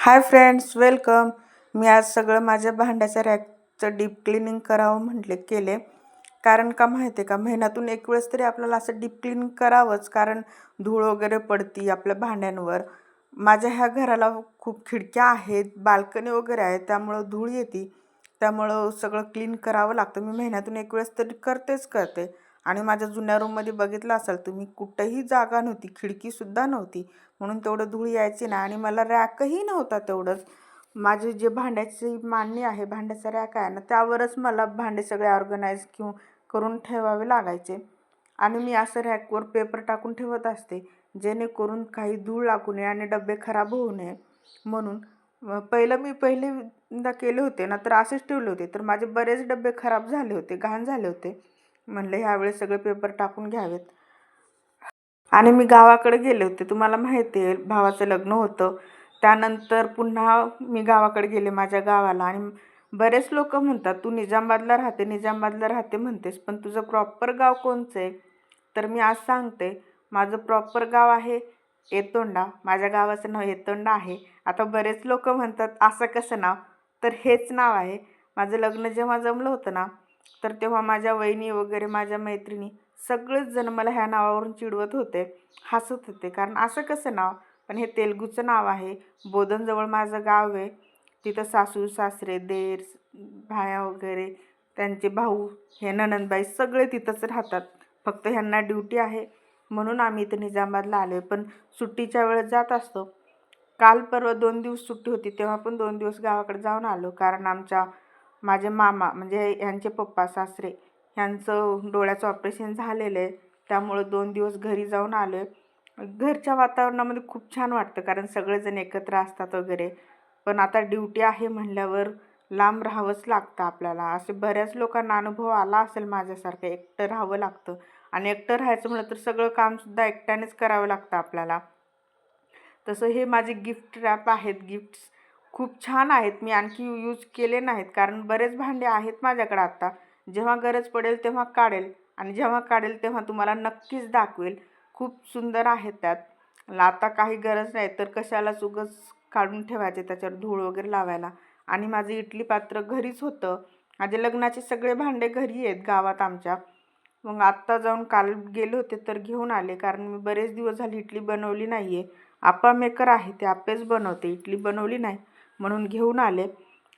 Hi friends, welcome. मी आज सगळं माझ्या भांड्याच्या रॅकचं डीप क्लिनिंग करावं म्हटले केले. कारण का माहिती आहे का, महिन्यातून एक वेळेस तरी आपल्याला असं डीप क्लीन करावंच, कारण धूळ वगैरे पडती आपल्या भांड्यांवर. माझ्या ह्या घराला खूप खिडक्या आहेत, बाल्कनी वगैरे आहे, त्यामुळं धूळ येते. त्यामुळं सगळं क्लीन करावं लागतं. मी महिन्यातून एक वेळेस तरी करते. आणि माझ्या जुन्या रूममध्ये बघितलं असाल तुम्ही, कुठंही जागा नव्हती, खिडकीसुद्धा नव्हती, म्हणून तेवढं धूळ यायची नाही. आणि मला रॅकही नव्हता तेवढंच. माझे जे भांड्याची मांडणी आहे, भांड्याचा रॅक आहे ना, त्यावरच मला भांडे सगळे ऑर्गनाईज करून ठेवावे लागायचे. आणि मी असं रॅकवर पेपर टाकून ठेवत असते, जेणेकरून काही धूळ लागू नये आणि डबे खराब होऊ नये म्हणून. पहिल्यांदा केले होते ना, तर असेच ठेवले होते, तर माझे बरेच डबे खराब झाले होते, घाण झाले होते. म्हणलं ह्यावेळेस सगळे पेपर टाकून घ्यावेत. आणि मी गावाकडे गेले होते, तुम्हाला माहिती आहे, भावाचं लग्न होतं. त्यानंतर पुन्हा मी गावाकडे गेले, माझ्या गावाला. आणि बरेच लोक म्हणतात, तू निजामाबादला राहते म्हणतेस, पण तुझं प्रॉपर गाव कोणचं आहे? तर मी आज सांगते, माझं प्रॉपर गाव आहे एतोंडा. माझ्या गावाचं नाव एतोंडा आहे. आता बरेच लोक म्हणतात, असं कसं नाव? तर हेच नाव आहे. माझं लग्न जेव्हा जमलं होतं ना, तर तेव्हा माझ्या वहिनी वगैरे, माझ्या मैत्रिणी, सगळेच जण मला ह्या नावावरून चिडवत होते, हसत होते. कारण असं कसं नाव? पण हे तेलुगूचं नाव आहे. बोधनजवळ माझं गाव आहे. तिथं सासू सासरे, देर, भाया वगैरे, त्यांचे भाऊ, हे नणंदबाई सगळे तिथंच राहतात. फक्त ह्यांना ड्युटी आहे म्हणून आम्ही इथं निजामाबादला आलो आहे. पण सुट्टीच्या वेळेस जात असतो. काल परवा 2 दिवस सुट्टी होती, तेव्हा पण 2 दिवस गावाकडे जाऊन आलो. कारण माझे मामा म्हणजे ह्यांचे पप्पा सासरे, ह्यांचं डोळ्याचं ऑपरेशन झालेलं आहे. त्यामुळं 2 दिवस घरी जाऊन आलो आहे. घरच्या वातावरणामध्ये खूप छान वाटतं, कारण सगळेजण एकत्र असतात वगैरे. पण आता ड्युटी आहे म्हणल्यावर लांब राहावंच लागतं आपल्याला. असे बऱ्याच लोकांना अनुभव आला असेल माझ्यासारखं, एकटं राहावं लागतं. आणि एकटं राहायचं म्हटलं तर सगळं कामसुद्धा एकट्यानेच करावं लागतं आपल्याला. तसं हे माझे गिफ्ट रॅप आहेत. गिफ्ट्स खूप छान आहेत. मी आणखी यूज केले नाहीत, कारण बरेच भांडे आहेत माझ्याकडे आता. जेव्हा गरज पडेल तेव्हा काढेल, आणि जेव्हा काढेल तेव्हा तुम्हाला नक्कीच दाखवेल. खूप सुंदर आहेत त्यात. आता काही गरज नाही तर कशालाच उगाच काढून ठेवायचे, त्याच्यावर धूळ वगैरे लावायला. आणि माझं इडली पात्र घरीच होतं. माझे लग्नाचे सगळे भांडे घरी आहेत गावात आमच्या. मग आत्ता जाऊन काल गेले होते तर घेऊन आले, कारण मी बरेच दिवस झाली इडली बनवली नाही आहे. आप्पा मेकर आहे, ते आप्पेच बनवते, इडली बनवली नाही, म्हणून घेऊन आले.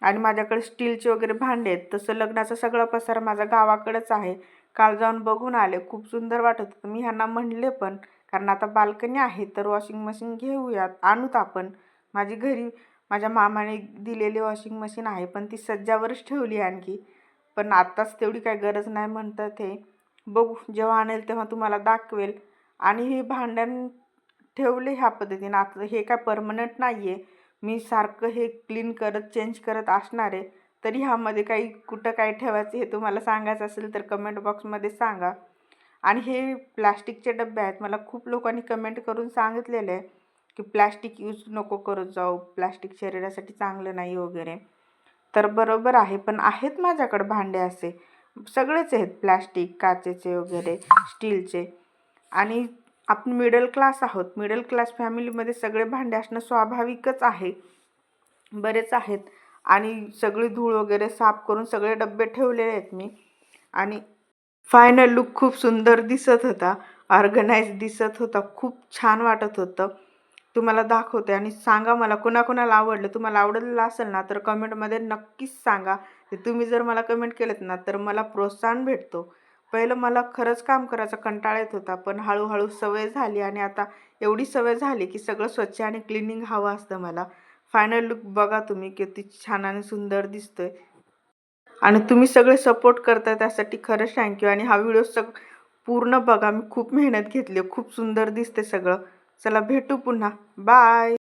आणि माझ्याकडे स्टीलचे वगैरे भांडे आहेत. तसं लग्नाचा सगळा पसारा माझा गावाकडेच आहे. काल जाऊन बघून आले, खूप सुंदर वाटत होतं. मी ह्यांना म्हणले पण, कारण आता बाल्कनी आहे तर वॉशिंग मशीन घेऊयात, आणूत आपण. घरी माझ्या मामाने दिलेली वॉशिंग मशीन आहे, पण ती सज्जावरच ठेवली आणखी. पण आत्ताच तेवढी काय गरज नाही म्हणतात हे. बघू, जेव्हा आणेल तेव्हा तुम्हाला दाखवेल. आणि हे भांड्यान ठेवले ह्या पद्धतीने. आता हे काय परमनंट नाही आहे, मी सारखं हे क्लीन करत चेंज करत असणार आहे. तरी ह्यामध्ये काही कुठं काय ठेवायचं हे तुम्हाला सांगायचं असेल तर कमेंट बॉक्समध्ये सांगा. आणि हे प्लॅस्टिकचे डबे आहेत. मला खूप लोकांनी कमेंट करून सांगितलेलं आहे की प्लॅस्टिक यूज नको करत जाऊ, प्लॅस्टिक शरीरासाठी चांगलं नाही वगैरे. तर बरोबर आहे, पण आहेत माझ्याकडे भांडे असे सगळेच आहेत, प्लॅस्टिक, काचेचे वगैरे, स्टीलचे. आणि आपण मिडल क्लास आहोत. मिडल क्लास फॅमिलीमध्ये सगळे भांडे असणं स्वाभाविकच आहे. बरेच आहेत. आणि सगळी धूळ वगैरे साफ करून सगळे डबे ठेवलेले आहेत मी. आणि फायनल लुक खूप सुंदर दिसत होता, ऑर्गनाइज दिसत होता, खूप छान वाटत होतं. तुम्हाला दाखवते आणि सांगा मला कोणाकोणाला आवडलं. तुम्हाला आवडलेलं असेल ना तर कमेंटमध्ये नक्कीच सांगा. तुम्ही जर मला कमेंट केलेत ना तर मला प्रोत्साहन भेटतो. पहिलं मला खरंच काम करायचा कंटाळा येत होता, पण हळूहळू सवय झाली. आणि आता एवढी सवय झाली की सगळं स्वच्छ आणि क्लिनिंग हवं असतं मला. फायनल लुक बघा तुम्ही, किती छान आणि सुंदर दिसतोय. आणि तुम्ही सगळे सपोर्ट करता त्यासाठी खरंच थँक्यू. आणि हा व्हिडिओ पूर्ण बघा, मी खूप मेहनत घेतली, खूप सुंदर दिसते सगळं. चला भेटू पुन्हा, बाय.